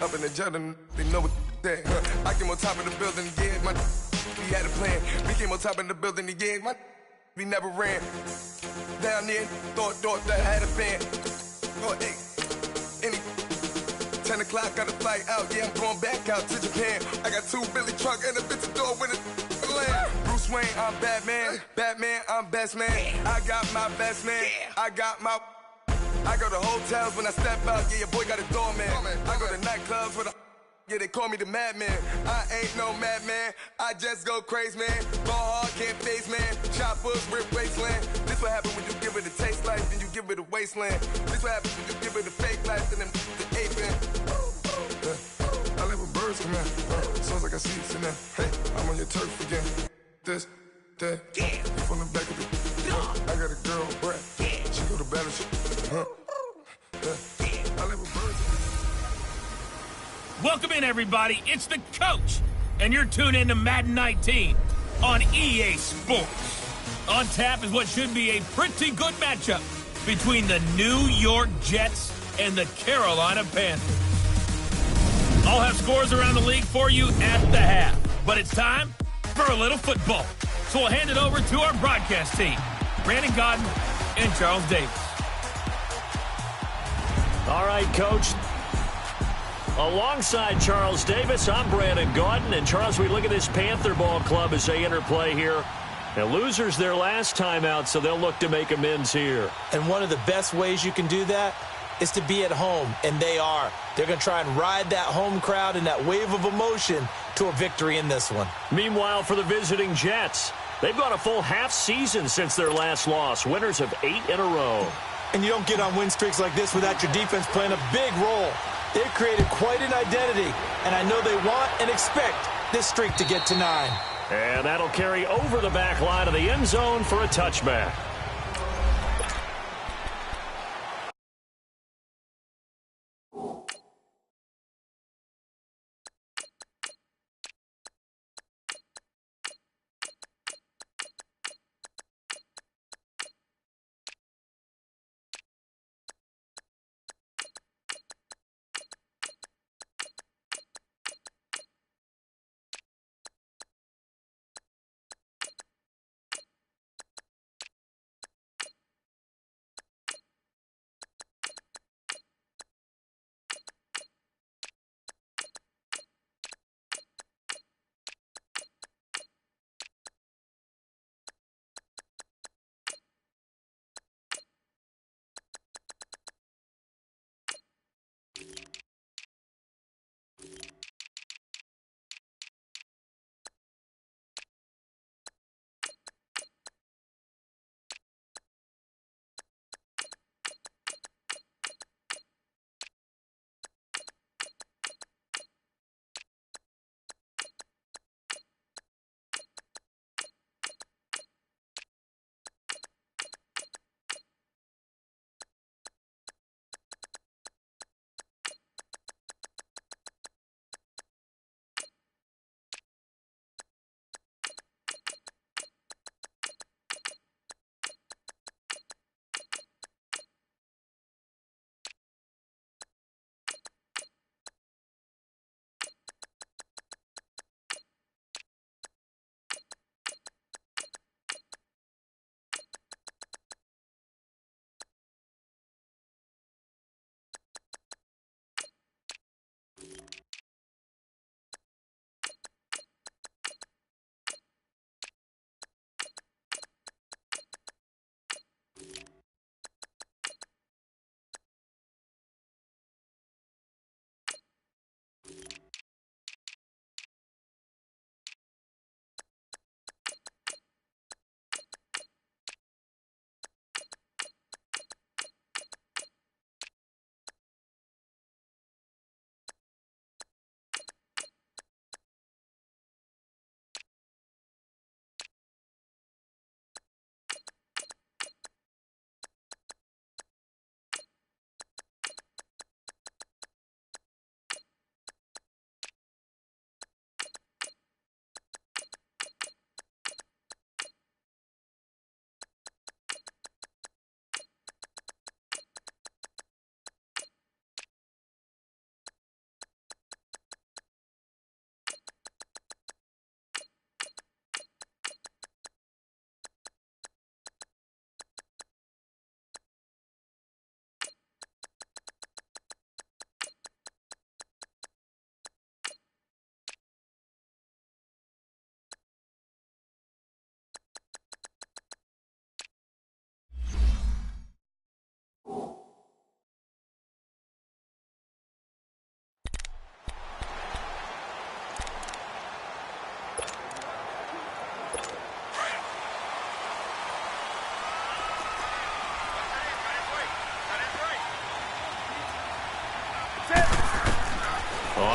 Up in the jungle, they know what that. I came on top of the building again, my we had a plan. We came on top of the building again, my we never ran. Down there, thought that I had a fan. Oh, hey, any 10 o'clock, got a flight out. Yeah, I'm going back out to Japan. I got 2 Billy truck and a bitch door with a land. Bruce Wayne, I'm Batman. Batman, I'm best man. I got my best man. I go to hotels when I step out. Yeah, your boy got a doorman. I go to nightclubs with a. Yeah, they call me the madman. I ain't no madman. I just go crazy, man. Ball hard, can't face, man. Choppers, rip wasteland. This what happens when you give it a taste life, then you give it a wasteland. This what happens when you give it a fake life, then the ape in. I live with birds come in. Sounds like I see it in there. Hey, I'm on your turf again. This, that. Yeah. From the back of the. I got a girl, Brett. She go to battleship. I live with birds. Welcome in, everybody. It's the coach, and you're tuned in to Madden 19 on EA Sports. On tap is what should be a pretty good matchup between the New York Jets and the Carolina Panthers. I'll have scores around the league for you at the half, but it's time for a little football. So we'll hand it over to our broadcast team, Brandon Godden and Charles Davis. All right, Coach. Alongside Charles Davis, I'm Brandon Gaudin. And, Charles, we look at this Panther ball club as they interplay here. And losers their last time out, so they'll look to make amends here. And one of the best ways you can do that is to be at home, and they are. They're going to try and ride that home crowd and that wave of emotion to a victory in this one. Meanwhile, for the visiting Jets, they've gone a full half season since their last loss, winners of 8 in a row. And you don't get on win streaks like this without your defense playing a big role. They've created quite an identity, and I know they want and expect this streak to get to 9. And that'll carry over the back line of the end zone for a touchback.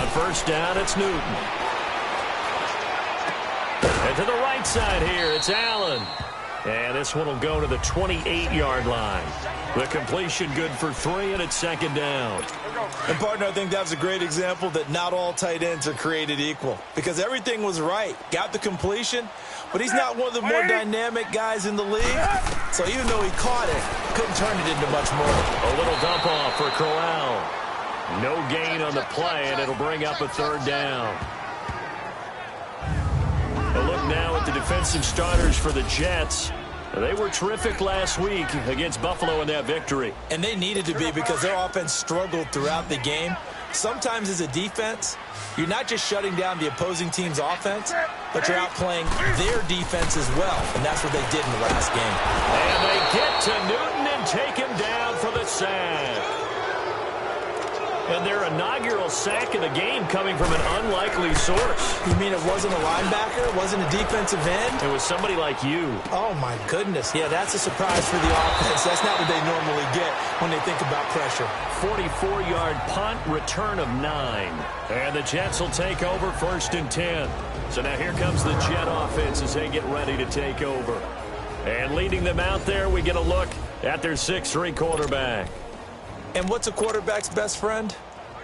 first down, it's Newton. And to the right side here, it's Allen. And this one will go to the 28-yard line. The completion good for 3, and it's second down. And, partner, I think that was a great example that not all tight ends are created equal, because everything was right. Got the completion, but he's not one of the more dynamic guys in the league. So even though he caught it, couldn't turn it into much more. A little dump off for Corral. No gain on the play, and it'll bring up a third down. A look now at the defensive starters for the Jets. They were terrific last week against Buffalo in that victory. And they needed to be, because their offense struggled throughout the game. Sometimes as a defense, you're not just shutting down the opposing team's offense, but you're outplaying their defense as well. And that's what they did in the last game. And they get to Newton and take him down for the sack. And their inaugural sack of the game coming from an unlikely source. You mean it wasn't a linebacker? It wasn't a defensive end? It was somebody like you. Oh, my goodness. Yeah, that's a surprise for the offense. That's not what they normally get when they think about pressure. 44-yard punt, return of 9. And the Jets will take over 1st and 10. So now here comes the Jet offense as they get ready to take over. And leading them out there, we get a look at their 6'3" quarterback. And what's a quarterback's best friend?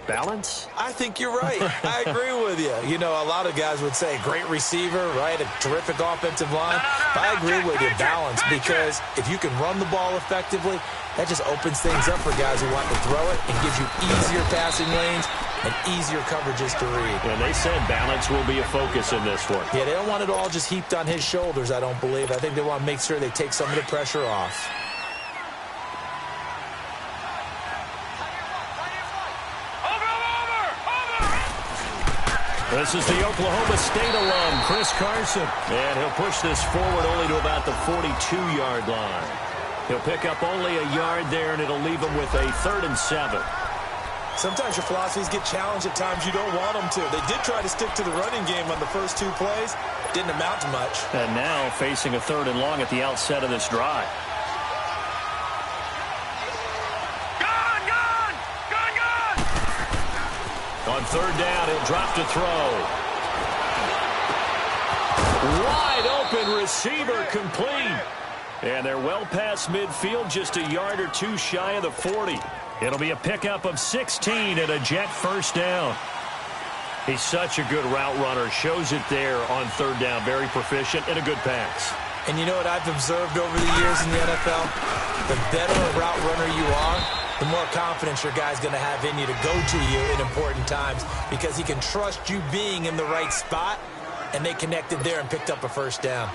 Balance? I think you're right. I agree with you. You know, a lot of guys would say great receiver, right? A terrific offensive line. But I agree with you, balance, because if you can run the ball effectively, that just opens things up for guys who want to throw it and gives you easier passing lanes and easier coverages to read. And they said balance will be a focus in this one. Yeah, they don't want it all just heaped on his shoulders, I don't believe. I think they want to make sure they take some of the pressure off. This is the Oklahoma State alum, Chris Carson. And he'll push this forward only to about the 42-yard line. He'll pick up only a yard there, and it'll leave him with a 3rd and 7. Sometimes your philosophies get challenged at times you don't want them to. They did try to stick to the running game on the first 2 plays. Didn't amount to much. And now facing a 3rd and long at the outset of this drive. On 3rd down, he'll drop to throw. Wide open receiver, complete. And they're well past midfield, just a yard or 2 shy of the 40. It'll be a pickup of 16 and a Jet first down. He's such a good route runner. Shows it there on 3rd down. Very proficient and a good pass. And you know what I've observed over the years in the NFL? The better a route runner you are, the more confidence your guy's going to have in you to go to you in important times, because he can trust you being in the right spot, and they connected there and picked up a first down.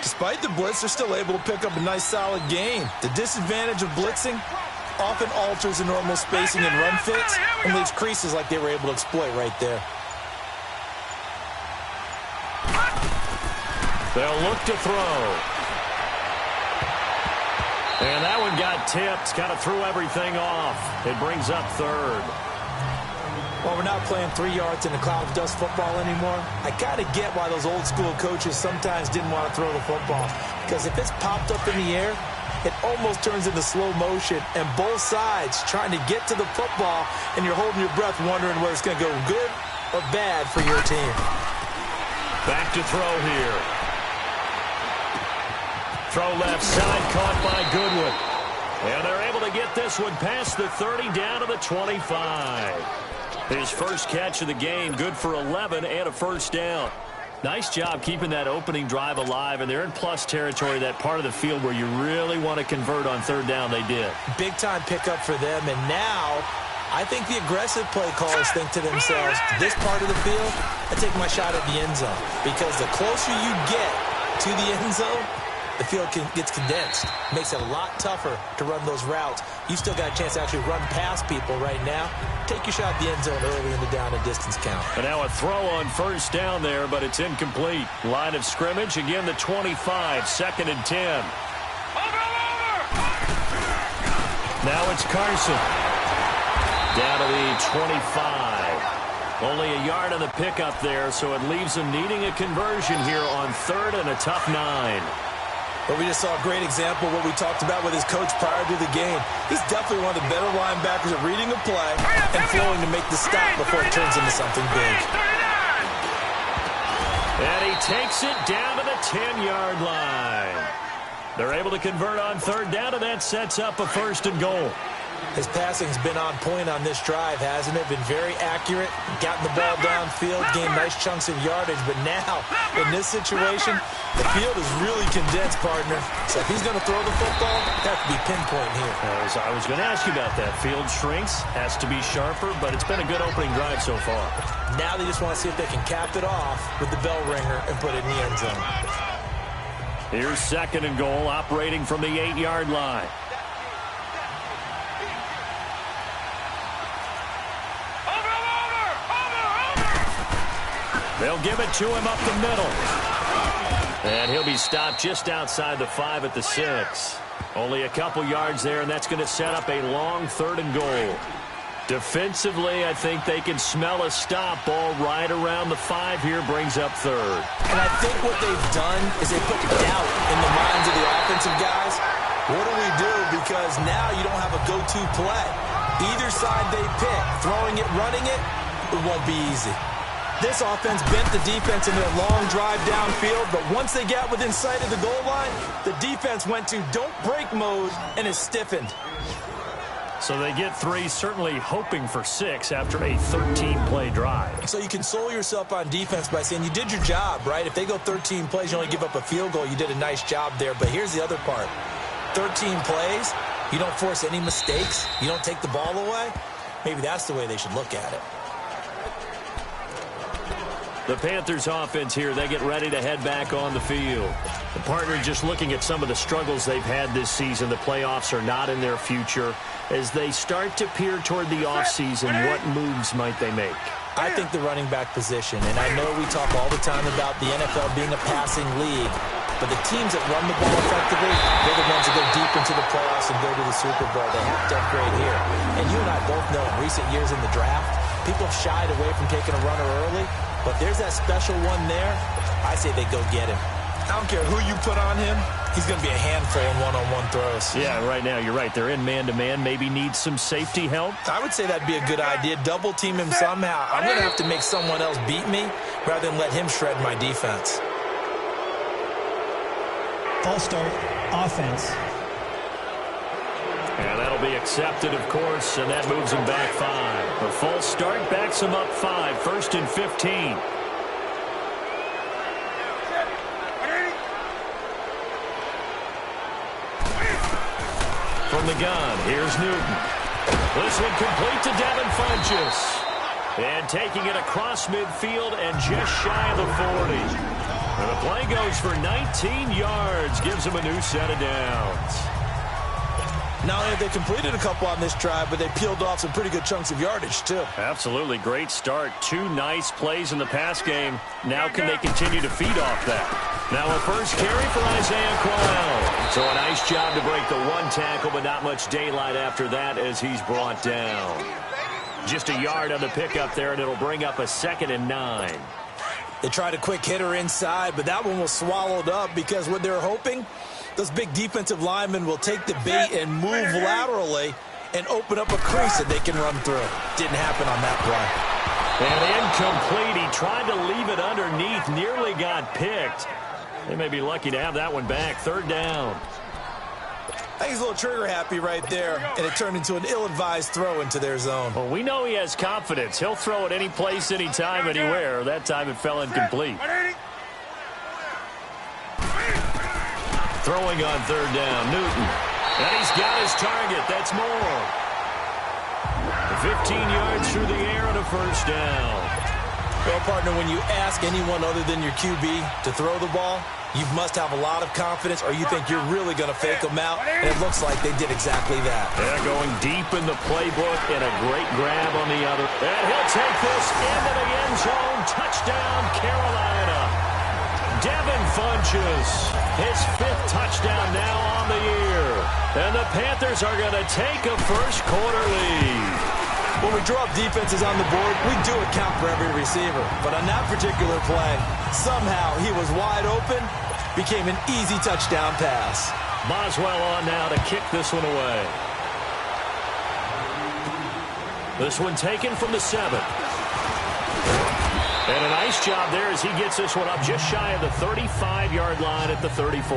Despite the blitz, they're still able to pick up a nice, solid gain. The disadvantage of blitzing often alters the normal spacing and run fits and leaves creases like they were able to exploit right there. They'll look to throw. And that one got tipped. Kind of threw everything off. It brings up 3rd. Well, we're not playing 3 yards in a cloud of dust football anymore. I kind of get why those old school coaches sometimes didn't want to throw the football. Because if it's popped up in the air, it almost turns into slow motion. And both sides trying to get to the football, and you're holding your breath wondering whether it's going to go good or bad for your team. Back to throw here. Throw left side, caught by Goodwin. And they're able to get this one past the 30 down to the 25. His first catch of the game, good for 11 and a first down. Nice job keeping that opening drive alive, and they're in plus territory, that part of the field where you really want to convert on 3rd down. They did. Big-time pickup for them, and now I think the aggressive play callers think to themselves, this part of the field, I take my shot at the end zone. Because the closer you get to the end zone, the field gets condensed. Makes it a lot tougher to run those routes. You've still got a chance to actually run past people right now. Take your shot at the end zone early in the down and distance count. And now a throw on 1st down there, but it's incomplete. Line of scrimmage, again the 25, 2nd and 10. Over! Now it's Carson. Down to the 25. Only a yard on the pickup there, so it leaves them needing a conversion here on 3rd and a tough 9. But we just saw a great example of what we talked about with his coach prior to the game. He's definitely one of the better linebackers at reading a play and flowing to make the stop before it turns into something big. And he takes it down to the 10-yard line. They're able to convert on third down, and that sets up a 1st and goal. His passing's been on point on this drive, hasn't it? Been very accurate, gotten the ball downfield, gained nice chunks of yardage. But now, in this situation, the field is really condensed, partner. So if he's going to throw the football, that could be pinpoint here. I was going to ask you about that. Field shrinks, has to be sharper, but it's been a good opening drive so far. Now they just want to see if they can cap it off with the bell ringer and put it in the end zone. Here's 2nd and goal, operating from the 8-yard line. They'll give it to him up the middle. And he'll be stopped just outside the 5 at the 6. Only a couple yards there, and that's going to set up a long 3rd and goal. Defensively, I think they can smell a stop. Ball right around the 5 here, brings up 3rd. And I think what they've done is they put doubt in the minds of the offensive guys. What do we do? Because now you don't have a go-to play. Either side they pick, throwing it, running it, it won't be easy. This offense bent the defense into a long drive downfield, but once they got within sight of the goal line, the defense went to don't break mode and is stiffened. So they get 3, certainly hoping for 6 after a 13-play drive. So you console yourself on defense by saying you did your job, right? If they go 13 plays, you only give up a field goal, you did a nice job there. But here's the other part. 13 plays, you don't force any mistakes, you don't take the ball away. Maybe that's the way they should look at it. The Panthers offense here, they get ready to head back on the field. The partner just looking at some of the struggles they've had this season. The playoffs are not in their future. As they start to peer toward the offseason, what moves might they make? I think the running back position, and I know we talk all the time about the NFL being a passing league, but the teams that run the ball effectively, they're the ones that go deep into the playoffs and go to the Super Bowl. They have to upgrade here. And you and I both know in recent years in the draft, people have shied away from taking a runner early, but there's that special one there. I say they go get him. I don't care who you put on him. He's going to be a handful in one-on-one throws. Yeah, right now, you're right. They're in man-to-man. Maybe need some safety help. I would say that'd be a good idea. Double-team him somehow. I'm going to have to make someone else beat me rather than let him shred my defense. False start, offense. And that'll be accepted, of course, and that moves him back 5. The false start backs him up 5, 1st and 15. From the gun, here's Newton. This one complete to Devin Funchess. And taking it across midfield and just shy of the 40. And the play goes for 19 yards, gives him a new set of downs. Not only have they completed a couple on this drive, but they peeled off some pretty good chunks of yardage, too. Absolutely. Great start. 2 nice plays in the pass game. Now can they continue to feed off that? Now a first carry for Isaiah Crowell. So a nice job to break the 1 tackle, but not much daylight after that as he's brought down. Just a yard on the pickup there, and it'll bring up a 2nd and 9. They tried a quick hitter inside, but that one was swallowed up because what they're hoping, those big defensive linemen will take the bait and move laterally and open up a crease that they can run through. Didn't happen on that play. And incomplete. He tried to leave it underneath, nearly got picked. They may be lucky to have that one back. 3rd down. I think he's a little trigger happy right there, and it turned into an ill-advised throw into their zone. Well, we know he has confidence. He'll throw it any place, anytime, anywhere. That time it fell incomplete. Throwing on 3rd down, Newton. And he's got his target. That's more. 15 yards through the air and a 1st down. Well, partner, when you ask anyone other than your QB to throw the ball, you must have a lot of confidence or you think you're really going to fake them out, and it looks like they did exactly that. They're going deep in the playbook and a great grab on the other. And he'll take this into the end zone. Touchdown, Carolina. Devin Funchess, his 5th touchdown now on the year. And the Panthers are going to take a first-quarter lead. When we draw up defenses on the board, we do account for every receiver. But on that particular play, somehow he was wide open, became an easy touchdown pass. Boswell on now to kick this one away. This one taken from the 7. And a nice job there as he gets this one up just shy of the 35-yard line at the 34.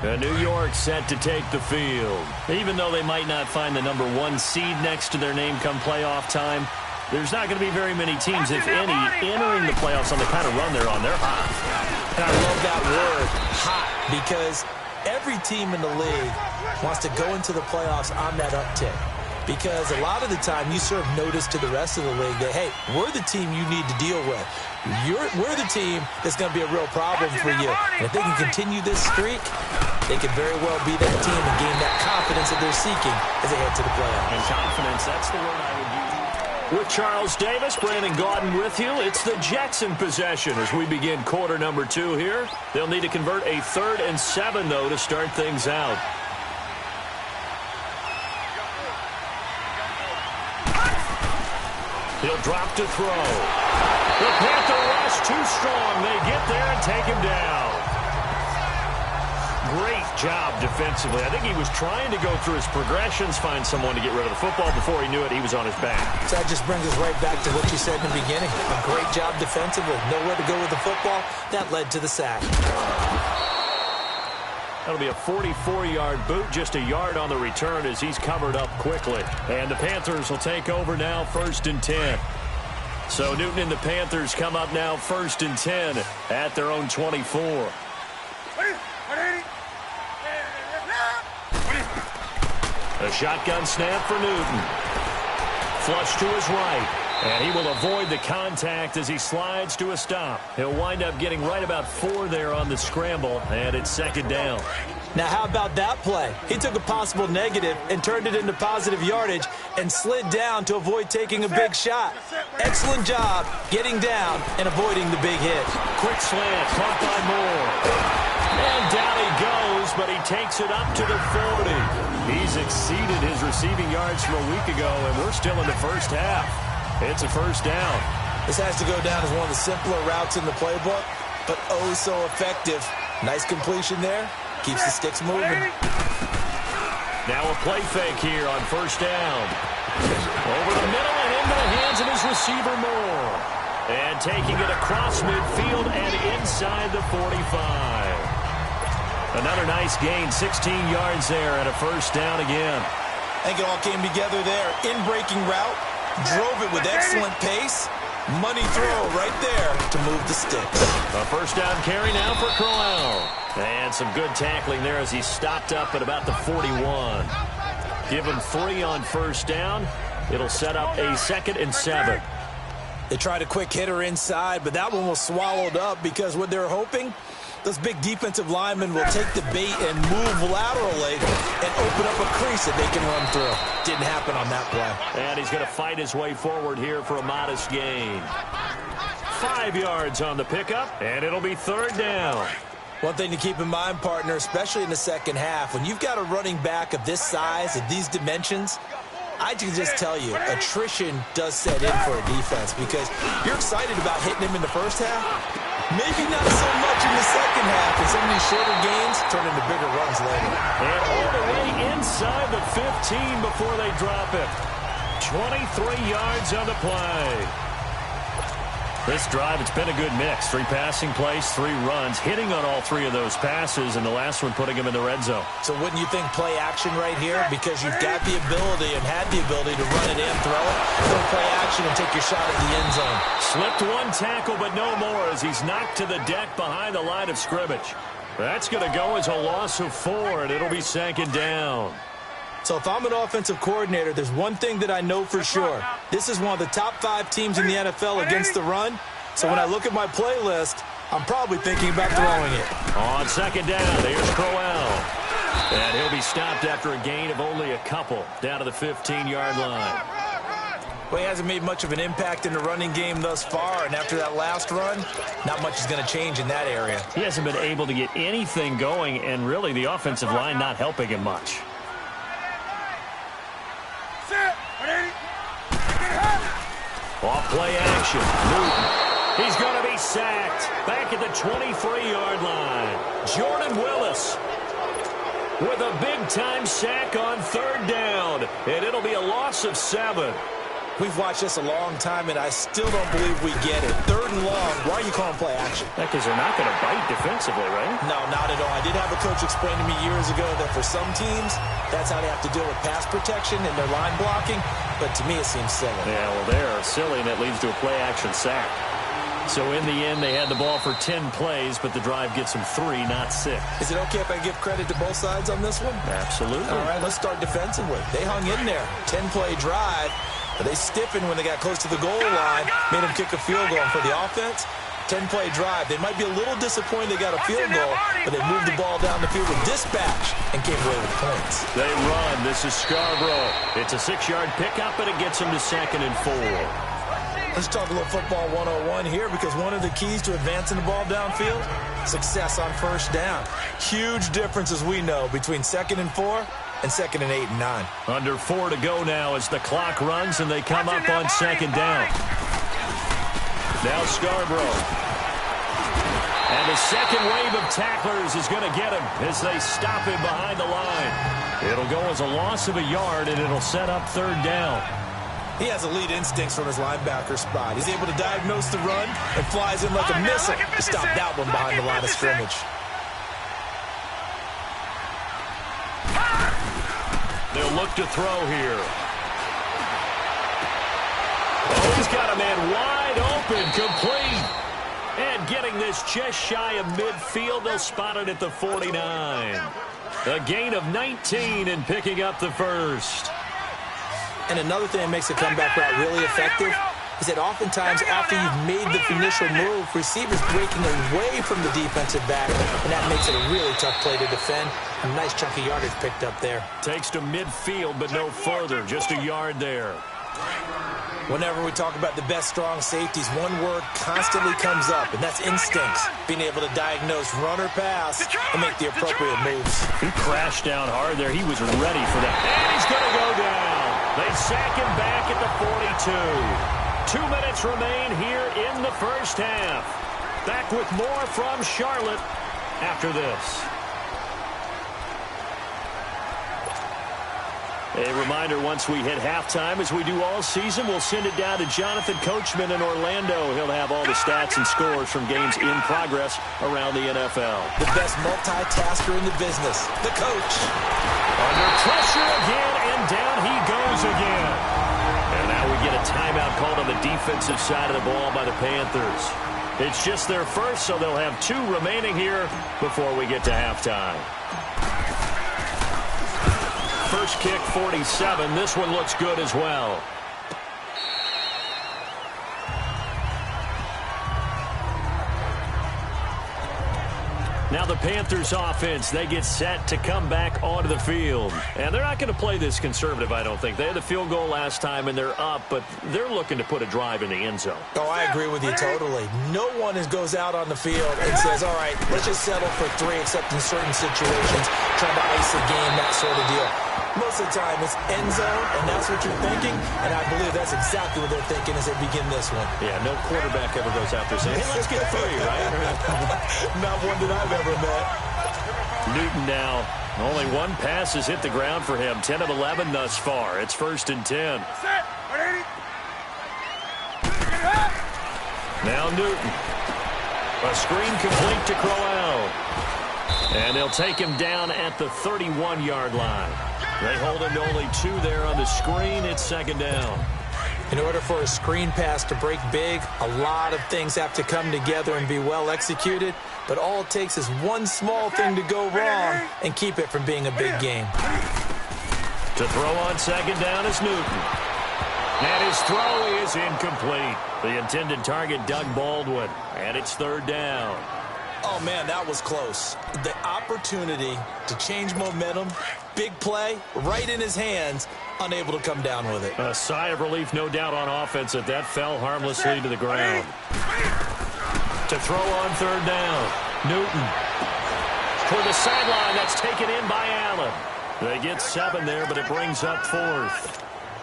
And New York set to take the field. Even though they might not find the #1 seed next to their name come playoff time, there's not going to be very many teams, if any, entering the playoffs on the kind of run they're on. They're hot. And I love that word, hot, because every team in the league wants to go into the playoffs on that uptick. Because a lot of the time you serve notice to the rest of the league that, hey, we're the team you need to deal with. We're the team that's going to be a real problem for you. And if they can continue this streak, they could very well be that team and gain that confidence that they're seeking as they head to the playoffs. And confidence, that's the word I would use. With Charles Davis, Brandon Gaudin with you. It's the Jackson possession as we begin quarter number 2 here. They'll need to convert a 3rd and 7, though, to start things out. He'll drop to throw. The Panther rush too strong. They get there and take him down. Great job defensively. I think he was trying to go through his progressions, find someone to get rid of the football. Before he knew it, he was on his back. So that just brings us right back to what you said in the beginning. A great job defensively. Nowhere to go with the football. That led to the sack. That'll be a 44-yard boot, just a yard on the return as he's covered up quickly. And the Panthers will take over now, 1st and 10. So Newton and the Panthers come up now 1st and 10 at their own 24. A shotgun snap for Newton. Flush to his right. And he will avoid the contact as he slides to a stop. He'll wind up getting right about 4 there on the scramble, and it's 2nd down. Now, how about that play? He took a possible negative and turned it into positive yardage and slid down to avoid taking a big shot. Excellent job getting down and avoiding the big hit. Quick slant, caught by Moore. And down he goes, but he takes it up to the 40. He's exceeded his receiving yards from a week ago, and we're still in the first half. It's a 1st down. This has to go down as one of the simpler routes in the playbook, but oh so effective. Nice completion there. Keeps the sticks moving. Now a play fake here on 1st down. Over the middle and into the hands of his receiver Moore. And taking it across midfield and inside the 45. Another nice gain, 16 yards there and a 1st down again. I think it all came together there. In-breaking route. Drove it with excellent pace. Money throw right there to move the sticks. A 1st down carry now for Crowell. And some good tackling there as he stopped up at about the 41. Give him 3 on 1st down. It'll set up a 2nd and 7. They tried a quick hitter inside, but that one was swallowed up because what they're hoping, those big defensive linemen will take the bait and move laterally and open up a crease that they can run through. Didn't happen on that play. And he's going to fight his way forward here for a modest gain. 5 yards on the pickup, and it'll be 3rd down. One thing to keep in mind, partner, especially in the second half, when you've got a running back of this size, of these dimensions, I can just tell you, attrition does set in for a defense because you're excited about hitting him in the first half. Maybe not so much in the second half, and some of these shorter gains turn into bigger runs later. And all the way inside the 15 before they drop it. 23 yards on the play. This drive, it's been a good mix. 3 passing plays, 3 runs, hitting on all 3 of those passes, and the last one putting him in the red zone. So wouldn't you think play action right here? Because you've got the ability and had the ability to run it and throw it. Go play action and take your shot at the end zone. Slipped 1 tackle, but no more as he's knocked to the deck behind the line of scrimmage. That's going to go as a loss of 4, and it'll be 2nd down. So if I'm an offensive coordinator, there's one thing that I know for sure. This is one of the top 5 teams in the NFL against the run. So when I look at my playlist, I'm probably thinking about throwing it. On 2nd down, here's Crowell. And he'll be stopped after a gain of only a couple down to the 15-yard line. Well, he hasn't made much of an impact in the running game thus far, and after that last run, not much is going to change in that area. He hasn't been able to get anything going, and really the offensive line not helping him much. Off play action. Newton. He's going to be sacked. Back at the 23-yard line. Jordan Willis with a big-time sack on third down. And it'll be a loss of 7. We've watched this a long time, and I still don't believe we get it. Third and long. Why are you calling play action? Because they're not going to bite defensively, right? No, not at all. I did have a coach explain to me years ago that for some teams, that's how they have to deal with pass protection and their line blocking. But to me, it seems silly. Yeah, well, they're silly, and it leads to a play-action sack. So in the end, they had the ball for 10 plays, but the drive gets them 3, not 6. Is it okay if I give credit to both sides on this one? Absolutely. All right, let's start defensively. They hung in there. 10-play drive. But they stiffened when they got close to the goal line, made them kick a field goal. And for the offense, 10-play drive. They might be a little disappointed they got a field goal, but they moved the ball down the field with dispatch and came away with points. They run. This is Scarborough. It's a 6-yard pickup, and it gets them to 2nd and 4. Let's talk a little football 101 here, because one of the keys to advancing the ball downfield, success on first down. Huge difference, as we know, between 2nd and 4 and 2nd and 8 and 9. Under 4 to go now as the clock runs, and they come up on 2nd down. Now Scarborough. And the second wave of tacklers is going to get him as they stop him behind the line. It'll go as a loss of a yard, and it'll set up 3rd down. He has elite instincts from his linebacker spot. He's able to diagnose the run and flies in like a missile to stop that one behind the line of scrimmage. They'll look to throw here. Oh, he's got a man wide open, complete. And getting this just shy of midfield, they'll spot it at the 49. A gain of 19 and picking up the first. And another thing that makes the comeback route really effective is that oftentimes after you've made the initial move, receivers breaking away from the defensive back, and that makes it a really tough play to defend. A nice chunk of yardage picked up there. Takes to midfield, but no further. Just a yard there. Whenever we talk about the best strong safeties, one word constantly comes up, and that's instincts. Being able to diagnose run or pass and make the appropriate moves. He crashed down hard there. He was ready for that. And he's going to go down. They sack him back at the 42. 2 minutes remain here in the first half. Back with more from Charlotte after this. A reminder, once we hit halftime, as we do all season, we'll send it down to Jonathan Coachman in Orlando. He'll have all the stats and scores from games in progress around the NFL. The best multitasker in the business, the coach. Under pressure again, and down he goes again. And now we get a timeout called on the defensive side of the ball by the Panthers. It's just their first, so they'll have 2 remaining here before we get to halftime. First kick, 47. This one looks good as well. Now the Panthers offense, they get set to come back onto the field. And they're not going to play this conservative, I don't think. They had the field goal last time, and they're up, but they're looking to put a drive in the end zone. Oh, I agree with you totally. No one goes out on the field and says, all right, let's just settle for 3, except in certain situations, trying to ice a game, that sort of deal. Most of the time, it's end zone, and that's what you're thinking, and I believe that's exactly what they're thinking as they begin this one. Yeah, no quarterback ever goes out there saying, hey, let's get 3, right? Not one that I've ever met. Newton now. Only one pass has hit the ground for him. 10 of 11 thus far. It's 1st and 10. Now Newton. A screen complete to Crowell. And they'll take him down at the 31-yard line. They hold him to only 2 there on the screen. It's 2nd down. In order for a screen pass to break big, a lot of things have to come together and be well executed. But all it takes is one small thing to go wrong and keep it from being a big game. To throw on 2nd down is Newton. And his throw is incomplete. The intended target, Doug Baldwin. And it's 3rd down. Oh, man, that was close. The opportunity to change momentum, big play, right in his hands, unable to come down with it. A sigh of relief, no doubt, on offense that fell harmlessly to the ground. To throw on 3rd down, Newton. For the sideline, that's taken in by Allen. They get 7 there, but it brings up 4th.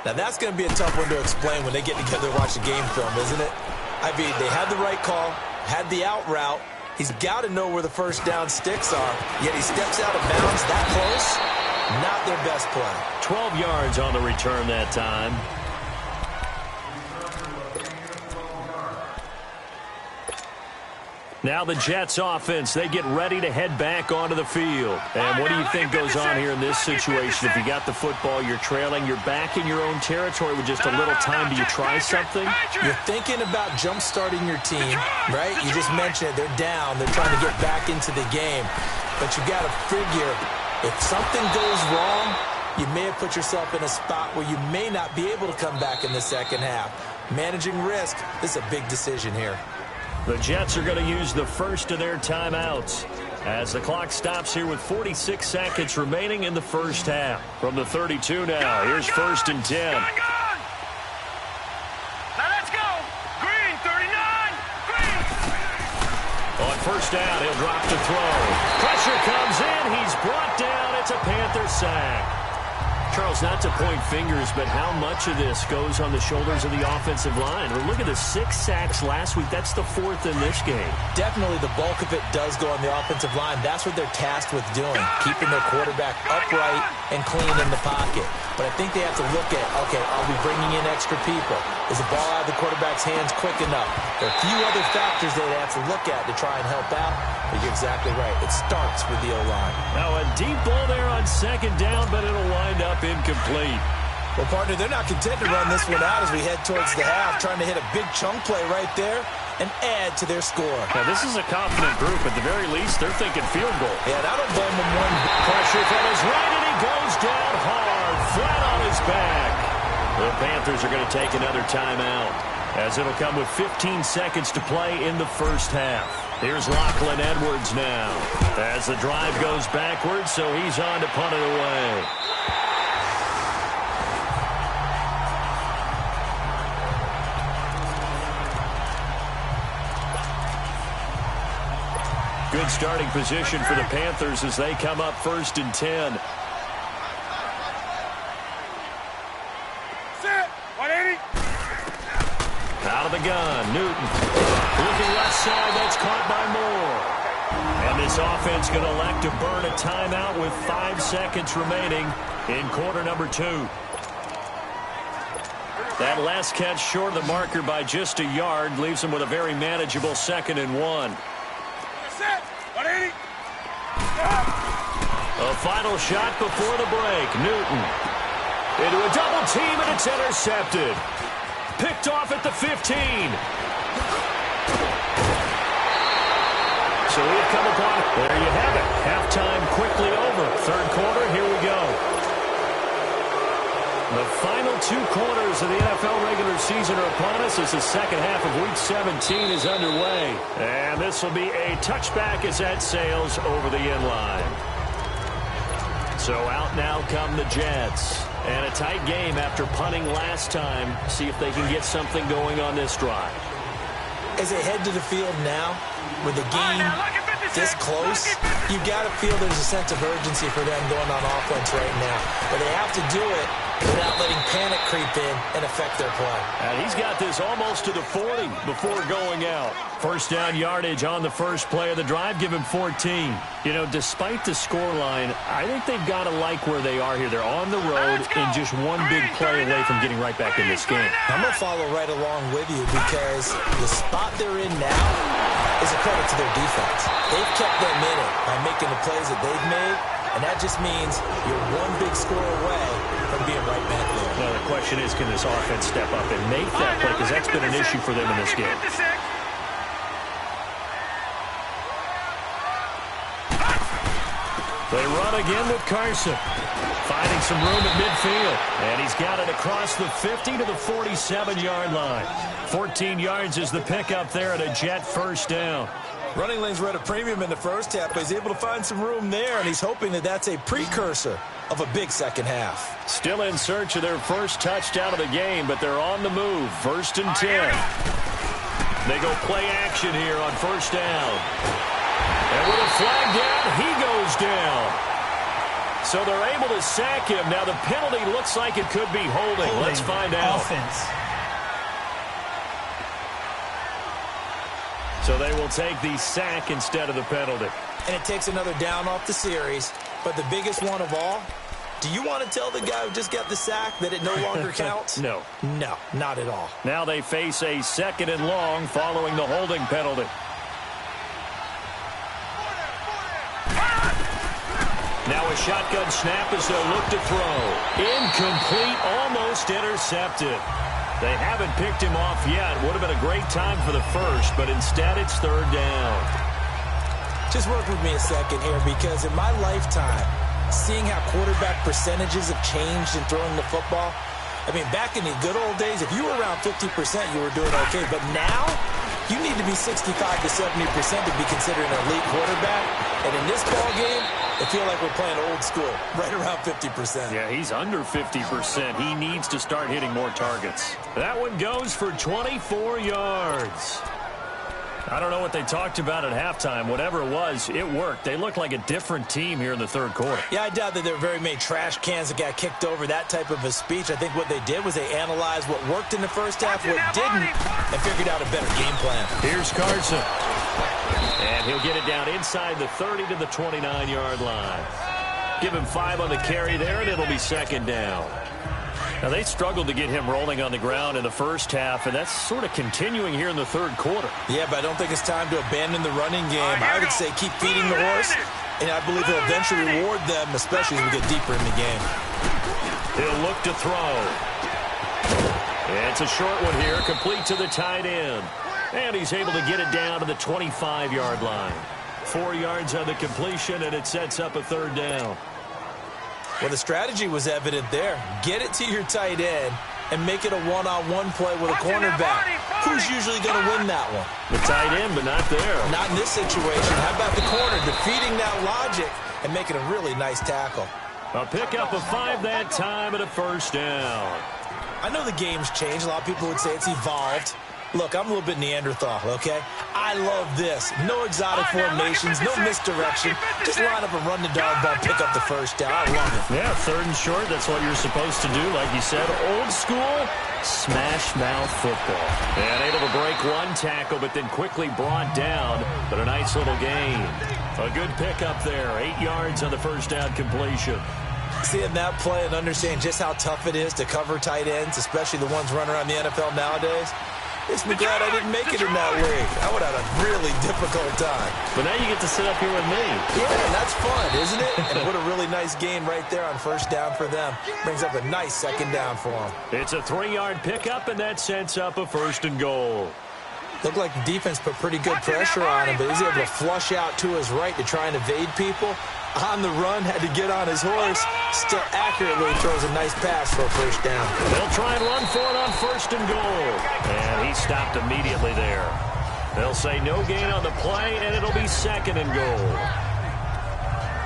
Now, that's going to be a tough one to explain when they get together and watch the game film, isn't it? I mean, they had the right call, had the out route. He's got to know where the first down sticks are, yet he steps out of bounds that close. Not their best play. 12 yards on the return that time. Now the Jets offense, they get ready to head back onto the field. And what do you think goes on here in this situation? If you got the football, you're trailing, you're back in your own territory with just a little time. Do you try something? You're thinking about jump-starting your team, right? You just mentioned it. They're down. They're trying to get back into the game. But you got to figure, if something goes wrong, you may have put yourself in a spot where you may not be able to come back in the second half. Managing risk, this is a big decision here. The Jets are going to use the first of their timeouts as the clock stops here with 46 seconds remaining in the first half. From the 32 now, here's 1st and 10. Now let's go. Green, 39. Green. On first down, he'll drop to throw. Pressure comes in. He's brought down. It's a Panther sack. Charles, not to point fingers, but how much of this goes on the shoulders of the offensive line? Well, look at the 6 sacks last week. That's the 4th in this game. Definitely the bulk of it does go on the offensive line. That's what they're tasked with doing, keeping their quarterback upright and clean in the pocket. But I think they have to look at, okay, are we bringing in extra people? Is the ball out of the quarterback's hands quick enough? There are a few other factors they have to look at to try and help out. But you're exactly right. It starts with the O-line. Now a deep ball there on 2nd down, but it'll wind up incomplete. Well, partner, they're not content to run this one out as we head towards the half, trying to hit a big chunk play right there and add to their score. Now, this is a confident group. At the very least, they're thinking field goal. Yeah, and I don't blame them one. Pressure from his right, and he goes down hard, flat on his back. The Panthers are going to take another timeout, as it'll come with 15 seconds to play in the first half. Here's Lachlan Edwards now, as the drive goes backwards, so he's on to punt it away. Good starting position for the Panthers as they come up 1st and 10. Set. 180. Out of the gun, Newton. Looking left side, that's caught by Moore. And this offense going to elect to burn a timeout with 5 seconds remaining in quarter number 2. That last catch short of the marker by just a yard leaves them with a very manageable 2nd and 1. Set. 180. A final shot before the break. Newton into a double team, and it's intercepted. Picked off at the 15. So we've come upon it. There you have it. Halftime quickly over. 3rd quarter, here we go. The final 2 quarters of the NFL regular season are upon us as the second half of Week 17 is underway. And this will be a touchback as that sails over the end line. So out now come the Jets. And a tight game after punting last time. See if they can get something going on this drive. As they head to the field now, with the game this close, you got to feel there's a sense of urgency for them going on offense right now. But they have to do it without letting panic creep in and affect their play. And he's got this almost to the 40 before going out. First down yardage on the first play of the drive. Give him 14. You know, despite the scoreline, I think they've got to like where they are here. They're on the road and just one big play away from getting right back in this game. I'm going to follow right along with you because the spot they're in now is a credit to their defense. They've kept them in it by making the plays that they've made, and that just means you're one big score away from being right back there. Now, the question is, can this offense step up and make that play? Because that's been an issue for them in this game. They run again with Carson. Finding some room at midfield. And he's got it across the 50 to the 47-yard line. 14 yards is the pickup there at a Jet first down. Running lanes were at a premium in the first half, but he's able to find some room there, and he's hoping that that's a precursor of a big second half. Still in search of their first touchdown of the game, but they're on the move. 1st and 10. They go play action here on first down. And with a flag down, he goes down. So they're able to sack him. Now the penalty looks like it could be holding. Let's find out. Offense. So they will take the sack instead of the penalty. And it takes another down off the series. But the biggest one of all, do you want to tell the guy who just got the sack that it no longer counts? No. No, not at all. Now they face a 2nd and long following the holding penalty. Now a shotgun snap as they'll look to throw. Incomplete, almost intercepted. They haven't picked him off yet. Would have been a great time for the first, but instead it's 3rd down. Just work with me a second here, because in my lifetime, seeing how quarterback percentages have changed in throwing the football, I mean, back in the good old days, if you were around 50%, you were doing okay. But now, you need to be 65 to 70% to be considered an elite quarterback. And in this ball game, I feel like we're playing old school, right around 50%. Yeah, he's under 50%. He needs to start hitting more targets. That one goes for 24 yards. I don't know what they talked about at halftime. Whatever it was, it worked. They looked like a different team here in the 3rd quarter. Yeah, I doubt that there were very many trash cans that got kicked over, that type of a speech. I think what they did was they analyzed what worked in the first half, what didn't, and figured out a better game plan. Here's Carson. And he'll get it down inside the 30 to the 29-yard line. Give him 5 on the carry there, and it'll be 2nd down. Now, they struggled to get him rolling on the ground in the first half, and that's sort of continuing here in the 3rd quarter. Yeah, but I don't think it's time to abandon the running game. I would say keep feeding the horse, and I believe he'll eventually reward them, especially as we get deeper in the game. He'll look to throw. And it's a short one here, complete to the tight end. And he's able to get it down to the 25-yard line. 4 yards on the completion, and it sets up a 3rd down. Well, the strategy was evident there. Get it to your tight end and make it a one-on-one play with a cornerback. Who's usually going to win that one? The tight end, but not there. Not in this situation. How about the corner defeating that logic and making a really nice tackle? A pickup of 5 that time and a 1st down. I know the game's changed. A lot of people would say it's evolved. Look, I'm a little bit Neanderthal, okay? I love this. No exotic formations, no misdirection. Just line up and run the dog ball, pick up the 1st down. I love it. Yeah, 3rd and short, that's what you're supposed to do. Like you said, old school, smash mouth football. And able to break one tackle, but then quickly brought down. But a nice little gain. A good pickup there. 8 yards on the 1st down completion. Seeing that play and understand just how tough it is to cover tight ends, especially the ones running around the NFL nowadays, makes me glad I didn't make it in that league. I would have had a really difficult time. But now you get to sit up here with me. Yeah, that's fun, isn't it? And what a really nice gain right there on 1st down for them. Brings up a nice 2nd down for them. It's a 3-yard pickup, and that sets up a 1st and goal. Looked like the defense put pretty good pressure on him, but he's able to flush out to his right to try and evade people. On the run, had to get on his horse. Still accurately throws a nice pass for a 1st down. They'll try and run for it on 1st and goal. And he stopped immediately there. They'll say no gain on the play, and it'll be 2nd and goal.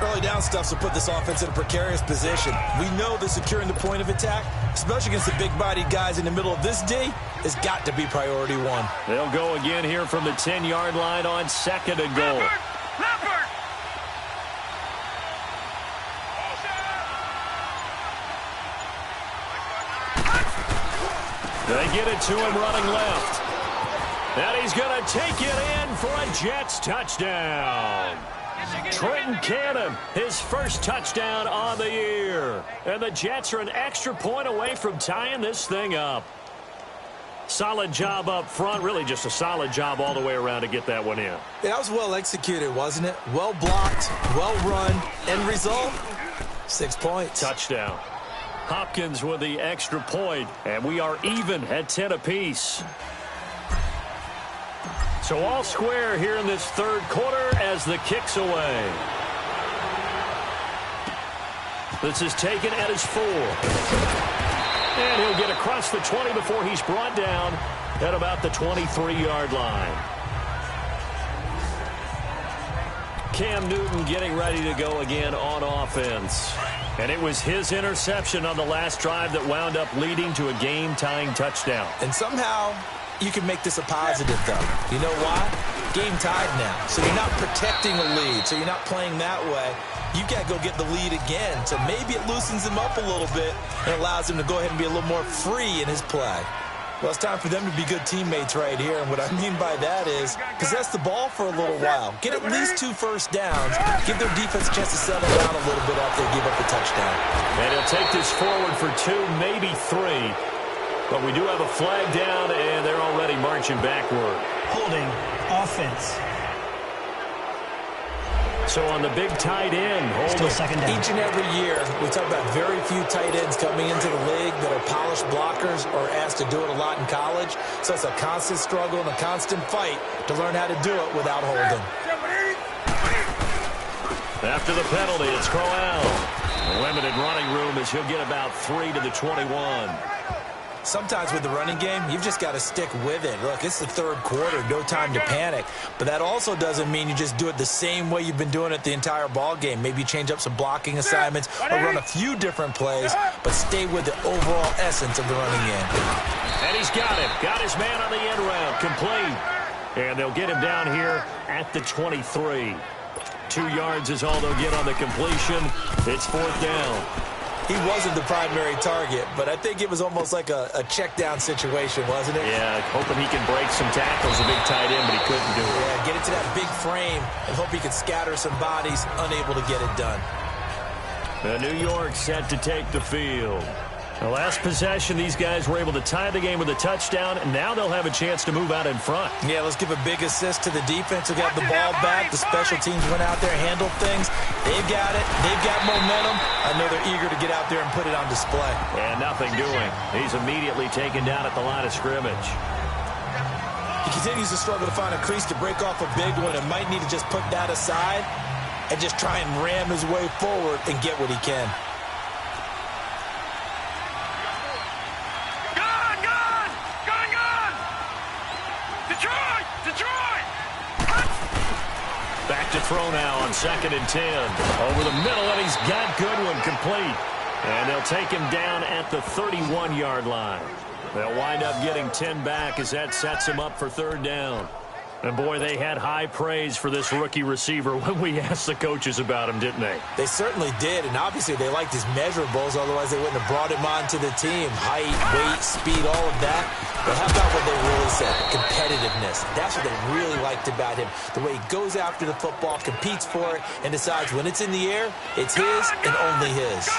Early down stuff will put this offense in a precarious position. We know that securing the point of attack, especially against the big-bodied guys in the middle of this D, has got to be priority 1. They'll go again here from the 10-yard line on 2nd and goal. They get it to him running left. And he's going to take it in for a Jets touchdown. Trenton Cannon, his 1st touchdown on the year. And the Jets are an extra point away from tying this thing up. Solid job up front. Really just a solid job all the way around to get that one in. Yeah, that was well executed, wasn't it? Well blocked, well run. End result, 6 points. Touchdown. Hopkins with the extra point, and we are even at 10 apiece. So all square here in this 3rd quarter as the kick's away. This is taken at his 4. And he'll get across the 20 before he's brought down at about the 23-yard line. Cam Newton getting ready to go again on offense. And it was his interception on the last drive that wound up leading to a game-tying touchdown. And somehow, You can make this a positive, though. You know why? Game tied now. So you're not protecting a lead. So you're not playing that way. You got to go get the lead again. So maybe it loosens him up a little bit and allows him to go ahead and be a little more free in his play. Well, it's time for them to be good teammates right here. And what I mean by that is possess the ball for a little while. Get at least 2 first downs. Give their defense a chance to settle down a little bit after they give up a touchdown. And he'll take this forward for 2, maybe 3. But we do have a flag down, and they're already marching backward. Holding offense. So on the big tight end, Still second down. Each and every year, we talk about very few tight ends coming into the league that are polished blockers or asked to do it a lot in college. So it's a constant struggle and a constant fight to learn how to do it without holding. After the penalty, it's Crowell. Limited running room as he'll get about 3 to the 21. Sometimes with the running game, you've just got to stick with it. Look, it's the third quarter, no time to panic. But that also doesn't mean you just do it the same way you've been doing it the entire ball game. Maybe you change up some blocking assignments or run a few different plays, but stay with the overall essence of the running game. And he's got him. Got his man on the end route. Complete. And they'll get him down here at the 23. 2 yards is all they'll get on the completion. It's 4th down. He wasn't the primary target, but I think it was almost like a check-down situation, wasn't it? Yeah, hoping he can break some tackles, a big tight end, but he couldn't do it. Yeah, get into that big frame and hope he can scatter some bodies, unable to get it done. New York set to take the field. The last possession, these guys were able to tie the game with a touchdown, and now they'll have a chance to move out in front. Yeah, let's give a big assist to the defense who got the ball back. The special teams went out there, handled things. They've got it. They've got momentum. I know they're eager to get out there and put it on display. And nothing doing. He's immediately taken down at the line of scrimmage. He continues to struggle to find a crease to break off a big one and might need to just put that aside and just try and ram his way forward and get what he can. Back to throw now on 2nd and 10. Over the middle, and he's got Goodwin complete. And they'll take him down at the 31-yard line. They'll wind up getting 10 back as that sets him up for 3rd down. And, boy, they had high praise for this rookie receiver when we asked the coaches about him, didn't they? They certainly did, and obviously they liked his measurables, otherwise they wouldn't have brought him onto the team. Height, weight, speed, all of that. But how about what they really said? Competitiveness. That's what they really liked about him. The way he goes after the football, competes for it, and decides when it's in the air, it's his and only his.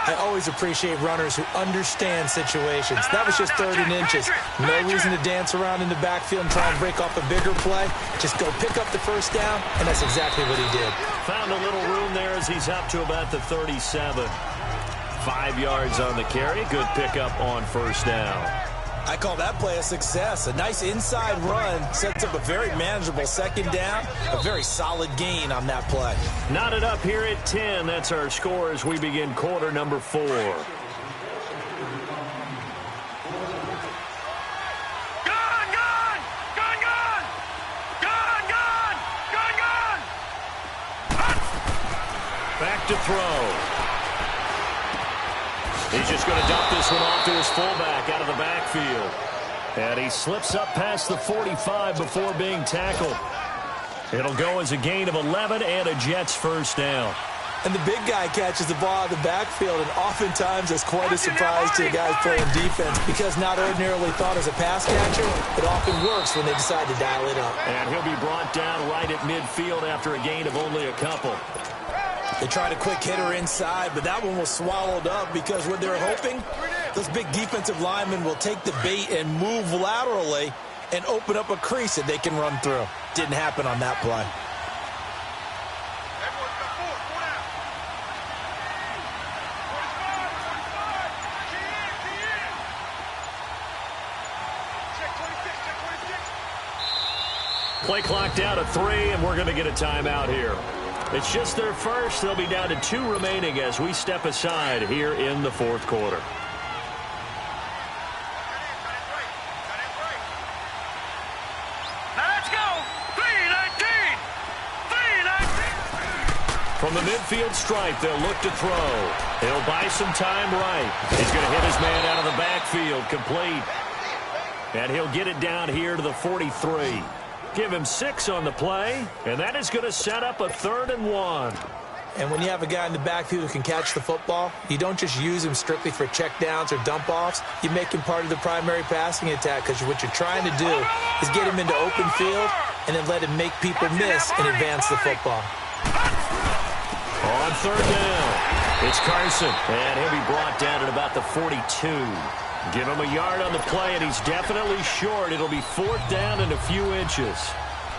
I always appreciate runners who understand situations. That was just 3rd and inches. No reason to dance around in the backfield and try and break off a bigger play. Just go pick up the 1st down, and that's exactly what he did. Found a little room there as he's up to about the 37. 5 yards on the carry. Good pickup on 1st down. I call that play a success. A nice inside run sets up a very manageable 2nd down. A very solid gain on that play. Knotted up here at 10. That's our score as we begin quarter number 4. Back to throw. He's just going to dump this one off to his fullback out of the backfield. And he slips up past the 45 before being tackled. It'll go as a gain of 11 and a Jets 1st down. And the big guy catches the ball out of the backfield, and oftentimes that's quite a surprise to the guys playing defense because not ordinarily thought as a pass catcher, it often works when they decide to dial it up. And he'll be brought down right at midfield after a gain of only a couple. They tried a quick hitter inside, but that one was swallowed up because what they're hoping, those big defensive linemen will take the bait and move laterally and open up a crease that they can run through. Didn't happen on that play. Play clock down to 3, and we're going to get a timeout here. It's just their first. They'll be down to 2 remaining as we step aside here in the 4th quarter. Now let's go. 3-19. 3-19. From the midfield stripe, they'll look to throw. He'll buy some time right. He's going to hit his man out of the backfield, complete. And he'll get it down here to the 43. Give him 6 on the play, and that is going to set up a 3rd and 1. And when you have a guy in the backfield who can catch the football, you don't just use him strictly for checkdowns or dump-offs. You make him part of the primary passing attack, because what you're trying to do is get him into open field and then let him make people miss and advance the football. On 3rd down, it's Carson, and he'll be brought down at about the 42. Give him a yard on the play, and he's definitely short. It'll be 4th down and a few inches.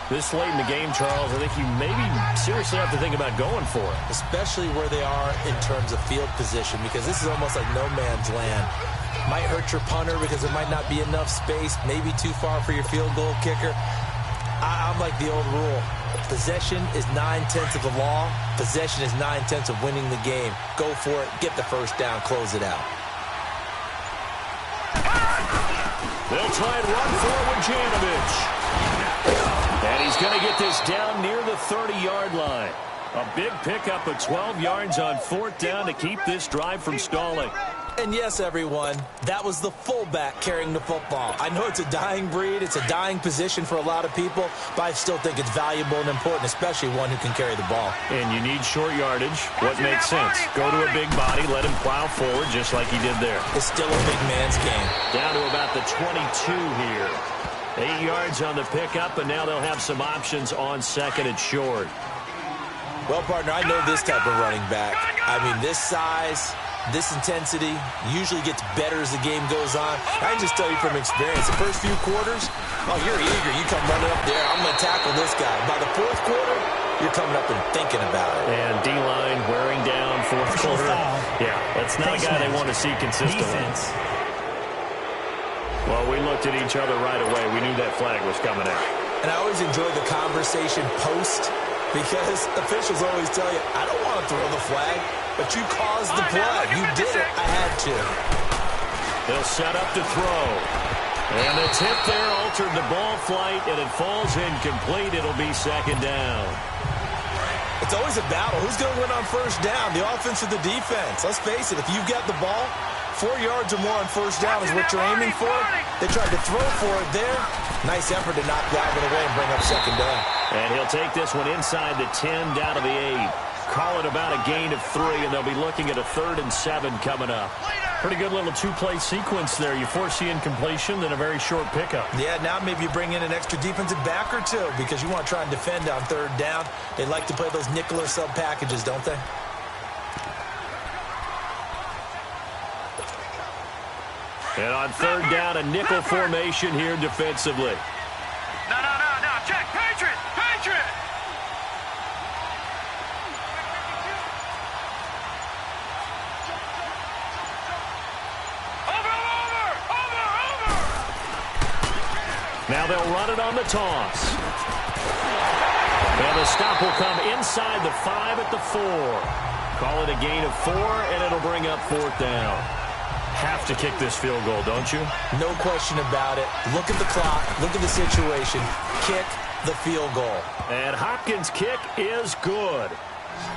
This late in the game, Charles, I think you maybe seriously have to think about going for it. Especially where they are in terms of field position, because this is almost like no man's land. Might hurt your punter because there might not be enough space, maybe too far for your field goal kicker. I'm like the old rule. Possession is 9/10 of the law. Possession is 9/10 of winning the game. Go for it. Get the first down. Close it out. They'll try and run for it with Janovich. And he's going to get this down near the 30-yard line. A big pickup of 12 yards on 4th down to keep this drive from stalling. And yes, everyone, that was the fullback carrying the football. I know it's a dying breed, it's a dying position for a lot of people, but I still think it's valuable and important, especially one who can carry the ball. And you need short yardage. What makes sense? Go to a big body, let him plow forward just like he did there. It's still a big man's game. Down to about the 22 here. 8 yards on the pickup, and now they'll have some options on 2nd and short. Well, partner, I know this type of running back. I mean, this size, this intensity usually gets better as the game goes on. I can just tell you from experience, the first few quarters, oh, you're eager. You come running up there. I'm going to tackle this guy. By the 4th quarter, you're coming up and thinking about it. And D-line wearing down 4th quarter. Yeah, that's not a guy they want to see consistently. Defense. Well, we looked at each other right away. We knew that flag was coming out. And I always enjoy the conversation post, because officials always tell you, I don't want to throw the flag, but you caused the play. You did it. I had to. They'll set up to throw. And the tip there altered the ball flight, and it falls incomplete. It'll be 2nd down. It's always a battle. Who's going to win on 1st down, the offense or the defense? Let's face it, if you've got the ball, 4 yards or more on 1st down is what you're aiming for. They tried to throw for it there. Nice effort to knock Galvin away and bring up 2nd down. And he'll take this one inside the 10, down to the 8. Call it about a gain of 3, and they'll be looking at a 3rd and 7 coming up. Pretty good little 2-play sequence there. You force the incompletion, then a very short pickup. Yeah, now maybe you bring in an extra defensive back or two, because you want to try and defend on 3rd down. They like to play those nickel or sub packages, don't they? And on 3rd down, a nickel formation here defensively. No. Check. Patriot. Over. Now they'll run it on the toss. And the stop will come inside the 5 at the 4. Call it a gain of 4, and it'll bring up 4th down. Have to kick this field goal, don't you? No question about it. Look at the clock. Look at the situation. Kick the field goal. And Hopkins' kick is good.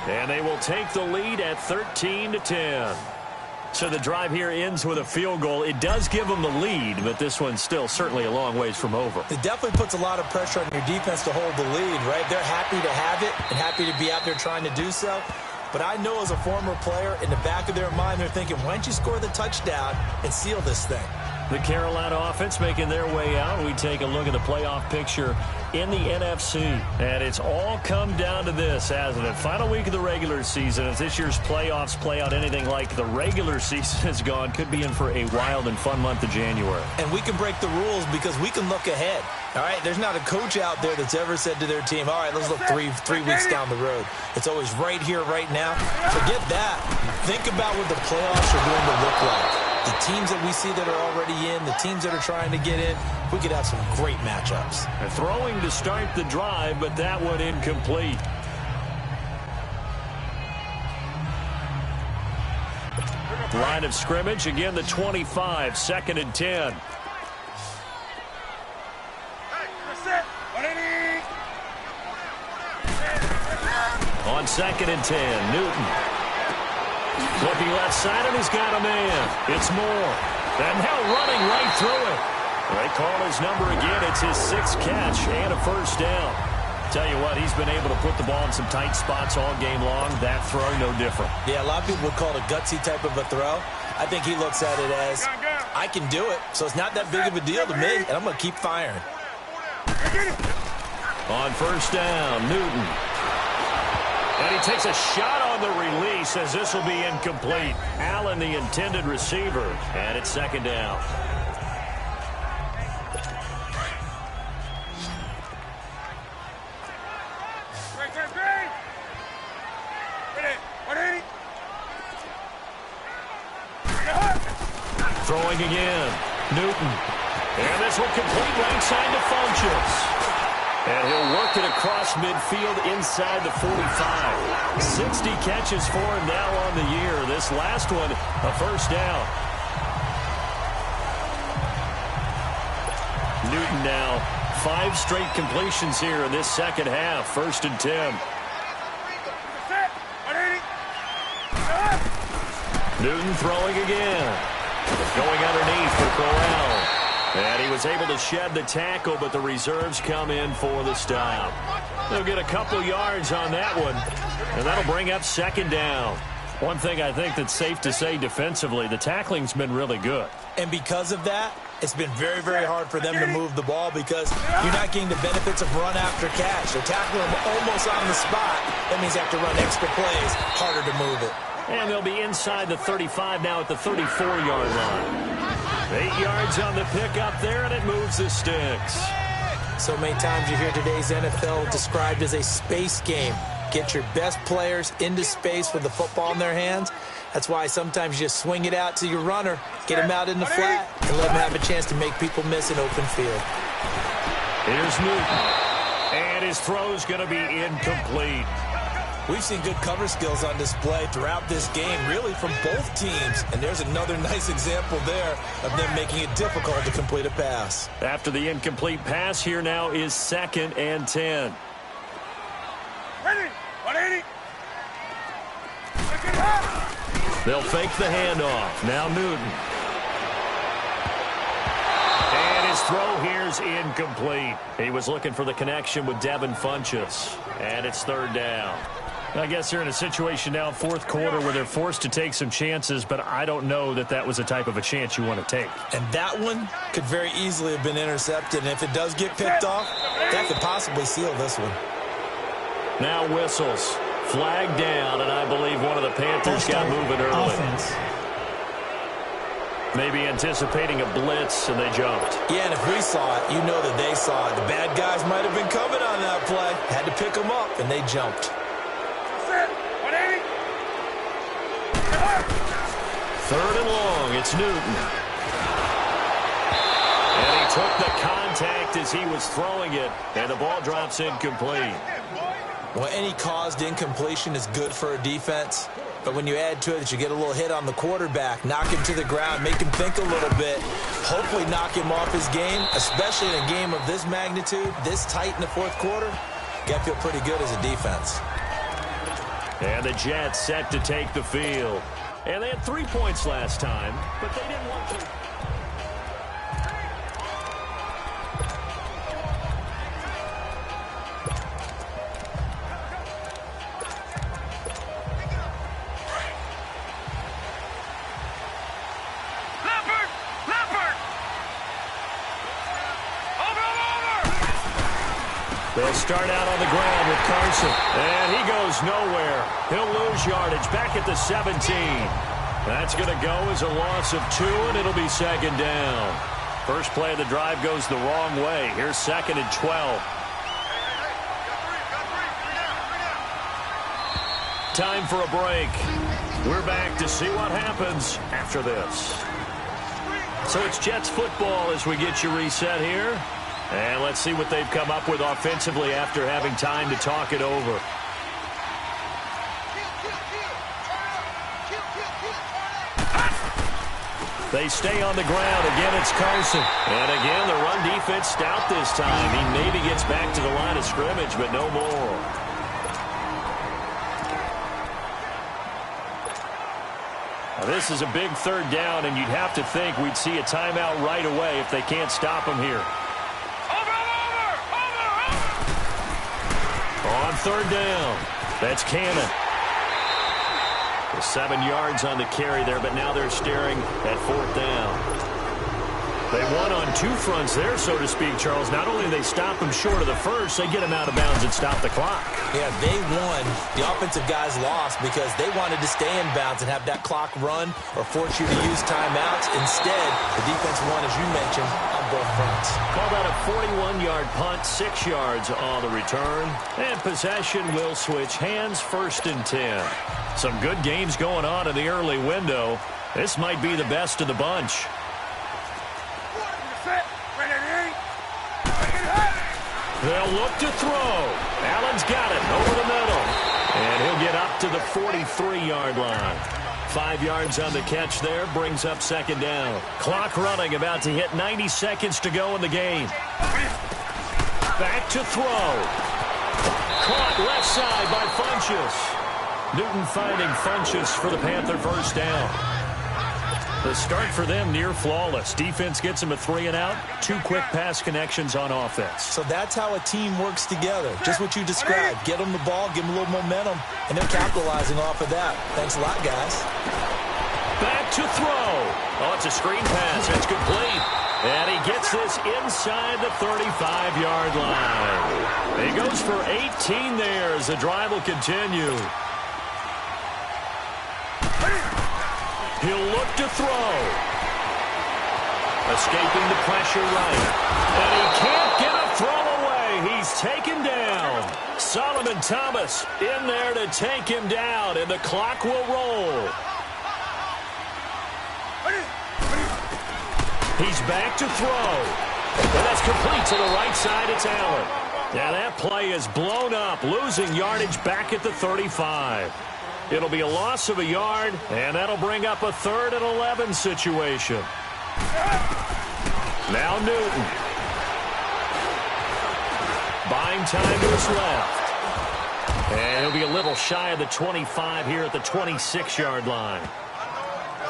And they will take the lead at 13-10. So the drive here ends with a field goal. It does give them the lead, but this one's still certainly a long ways from over. It definitely puts a lot of pressure on your defense to hold the lead, right? They're happy to have it and happy to be out there trying to do so. But I know as a former player, in the back of their mind, they're thinking, why don't you score the touchdown and seal this thing? The Carolina offense making their way out. We take a look at the playoff picture in the NFC. And it's all come down to this, hasn't it? Final week of the regular season. As this year's playoffs play out anything like the regular season has gone, could be in for a wild and fun month of January. And we can break the rules because we can look ahead. All right, there's not a coach out there that's ever said to their team, all right, let's look three weeks down the road. It's always right here, right now. Forget that. Think about what the playoffs are going to look like. The teams that we see that are already in, the teams that are trying to get in, we could have some great matchups. Throwing to start the drive, but that one incomplete. Line of scrimmage, again the 25, 2nd and 10. On 2nd and 10, Newton. Looking left side, and he's got a man. It's Moore. And now running right through it. They call his number again. It's his 6th catch and a first down. Tell you what, he's been able to put the ball in some tight spots all game long. That throw, no different. Yeah, a lot of people would call it a gutsy type of a throw. I think he looks at it as, I can do it, so it's not that big of a deal to me, and I'm going to keep firing. On first down, Newton. And he takes a shot on the release as this will be incomplete. Allen, the intended receiver, and it's 2nd down. Throwing again, Newton. And this one complete right side to Funchess. And he'll work it across midfield inside the 45. 60 catches for him now on the year. This last one, a first down. Newton now, 5 straight completions here in this second half. 1st and 10. Newton throwing again. Going underneath for Corral. And he was able to shed the tackle, but the reserves come in for the stop. They'll get a couple yards on that one, and that'll bring up 2nd down. One thing I think that's safe to say defensively, the tackling's been really good. And because of that, it's been very, very hard for them to move the ball because you're not getting the benefits of run after catch. They're tackling them almost on the spot. That means you have to run extra plays, harder to move it. And they'll be inside the 35 now at the 34-yard line. 8 yards on the pickup there, and it moves the sticks. So many times you hear today's NFL described as a space game. Get your best players into space with the football in their hands. That's why sometimes you just swing it out to your runner, get him out in the flat, and let him have a chance to make people miss an open field. Here's Newton, and his throw's going to be incomplete. We've seen good cover skills on display throughout this game, really from both teams. And there's another nice example there of them making it difficult to complete a pass. After the incomplete pass, here now is 2nd and 10. Ready, 180. They'll fake the handoff. Now Newton. And his throw here's incomplete. He was looking for the connection with Devin Funchess. And it's 3rd down. I guess they're in a situation now, 4th quarter, where they're forced to take some chances, but I don't know that that was the type of a chance you want to take. And that one could very easily have been intercepted, and if it does get picked off, that could possibly seal this one. Now whistles. Flag down, and I believe one of the Panthers got moving early. Offense. Maybe anticipating a blitz, and they jumped. Yeah, and if we saw it, you know that they saw it. The bad guys might have been coming on that play. Had to pick them up, and they jumped. 3rd and long, it's Newton. And he took the contact as he was throwing it, and the ball drops incomplete. Well, any caused incompletion is good for a defense, but when you add to it that you get a little hit on the quarterback, knock him to the ground, make him think a little bit, hopefully knock him off his game, especially in a game of this magnitude, this tight in the 4th quarter, you got to feel pretty good as a defense. And the Jets set to take the field. And they had 3 points last time, but they didn't want to. They'll start out on the ground with Carson. And he goes nowhere. He'll lose yardage back at the 17. That's going to go as a loss of 2, and it'll be 2nd down. First play of the drive goes the wrong way. Here's 2nd and 12. Time for a break. We're back to see what happens after this. So it's Jets football as we get you reset here. And let's see what they've come up with offensively after having time to talk it over. They stay on the ground. Again, it's Carson. And again, the run defense stout this time. He maybe gets back to the line of scrimmage, but no more. Now, this is a big third down, and you'd have to think we'd see a timeout right away if they can't stop him here. On third down, that's Cannon. 7 yards on the carry there, but now they're staring at fourth down. They won on two fronts there, so to speak, Charles. Not only did they stop him short of the first, they get him out of bounds and stop the clock. Yeah, they won. The offensive guys lost because they wanted to stay in bounds and have that clock run or force you to use timeouts. Instead, the defense won, as you mentioned, on both fronts. Call that a 41-yard punt, 6 yards on the return. And possession will switch hands, 1st and 10. Some good games going on in the early window. This might be the best of the bunch. They'll look to throw. Allen's got it over the middle. And he'll get up to the 43-yard line. 5 yards on the catch there, brings up 2nd down. Clock running, about to hit 90 seconds to go in the game. Back to throw. Caught left side by Funchess. Newton finding Funchess for the Panther 1st down. The start for them near flawless. Defense gets them a 3-and-out. 2 quick pass connections on offense. So that's how a team works together. Just what you described. Get them the ball, give them a little momentum, and they're capitalizing off of that. Thanks a lot, guys. Back to throw. Oh, it's a screen pass. It's complete. And he gets this inside the 35-yard line. He goes for 18 there as the drive will continue. He'll look to throw. Escaping the pressure right. And he can't get a throw away. He's taken down. Solomon Thomas in there to take him down, and the clock will roll. He's back to throw. And that's complete to the right side. It's Allen. Now that play is blown up, losing yardage back at the 35. It'll be a loss of a yard, and that'll bring up a 3rd and 11 situation. Now Newton. Buying time to his left. And he'll be a little shy of the 25 here at the 26-yard line.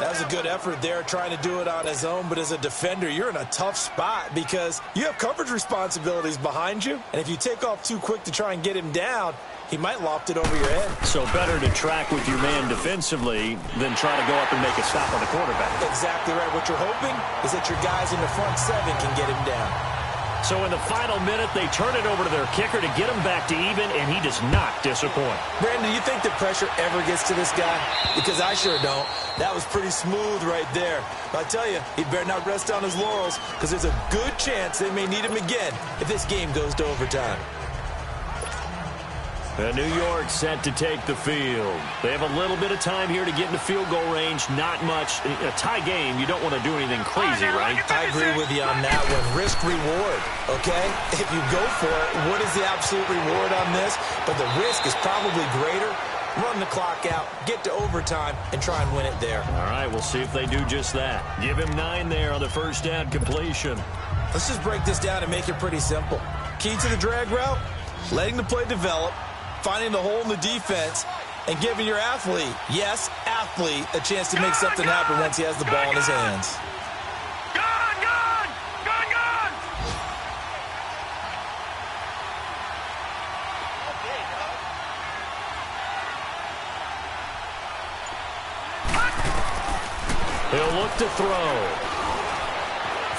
That was a good effort there, trying to do it on his own. But as a defender, you're in a tough spot because you have coverage responsibilities behind you. And if you take off too quick to try and get him down, he might loft it over your head. So better to track with your man defensively than try to go up and make a stop on the quarterback. Exactly right. What you're hoping is that your guys in the front 7 can get him down. So in the final minute, they turn it over to their kicker to get him back to even, and he does not disappoint. Brandon, do you think the pressure ever gets to this guy? Because I sure don't. That was pretty smooth right there. But I tell you, he better not rest on his laurels because there's a good chance they may need him again if this game goes to overtime. And New York set to take the field. They have a little bit of time here to get into field goal range. Not much. A tie game, you don't want to do anything crazy, right? I agree with you on that one. Risk-reward, okay? If you go for it, what is the absolute reward on this? But the risk is probably greater. Run the clock out, get to overtime, and try and win it there. All right, we'll see if they do just that. Give him 9 there on the 1st down completion. Let's just break this down and make it pretty simple. Key to the drag route, letting the play develop, finding the hole in the defense, and giving your athlete, yes, athlete, a chance to make something happen once he has the ball in his hands. He'll look to throw.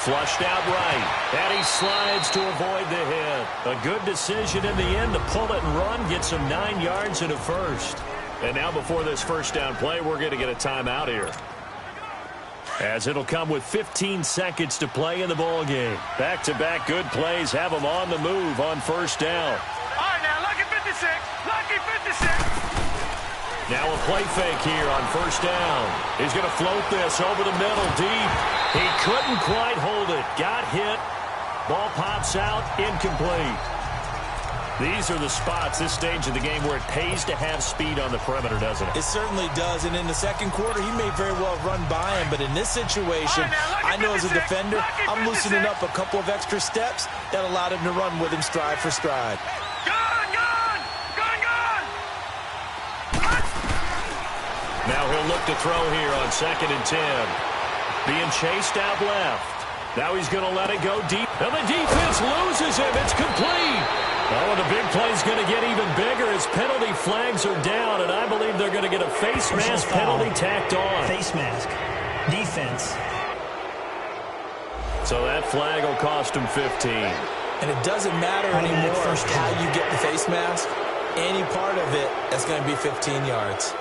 Flushed out right, and he slides to avoid the hit. A good decision in the end to pull it and run, gets him 9 yards and a 1st. And now before this 1st down play, we're going to get a timeout here, as it'll come with 15 seconds to play in the ball game. Back-to-back good plays have them on the move on 1st down. All right, now, lucky 56. Lucky 56. Now a play fake here on 1st down. He's going to float this over the middle deep. He couldn't quite hold it. Got hit. Ball pops out. Incomplete. These are the spots, this stage of the game, where it pays to have speed on the perimeter, doesn't it? It certainly does. And in the 2nd quarter, he may very well run by him. But in this situation, I know as a defender, I'm loosening up a couple of extra steps that allowed him to run with him stride for stride. Now he'll look to throw here on 2nd and 10. Being chased out left. Now he's going to let it go deep. And the defense loses him. It's complete. Oh, and the big play's going to get even bigger as penalty flags are down, and I believe they're going to get a face mask penalty tacked on. Face mask. Defense. So that flag will cost him 15. And it doesn't matter anymore how you get the face mask. Any part of it, that's going to be 15 yards.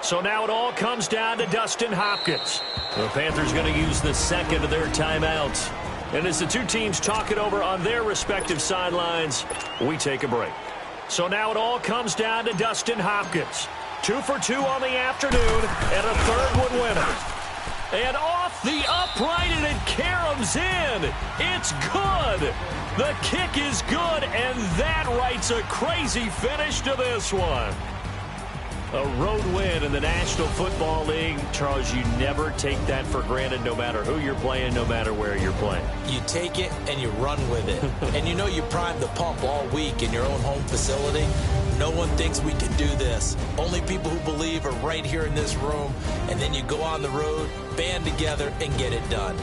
So now it all comes down to Dustin Hopkins. The Panthers going to use the second of their timeouts. And as the two teams talk it over on their respective sidelines, we take a break. So now it all comes down to Dustin Hopkins. 2 for 2 on the afternoon, and a third would win it. And off the upright, and it caroms in. It's good. The kick is good, and that writes a crazy finish to this one. A road win in the National Football League. Charles, you never take that for granted no matter who you're playing, no matter where you're playing. You take it and you run with it. And you know you primed the pump all week in your own home facility. No one thinks we can do this. Only people who believe are right here in this room. And then you go on the road, band together, and get it done.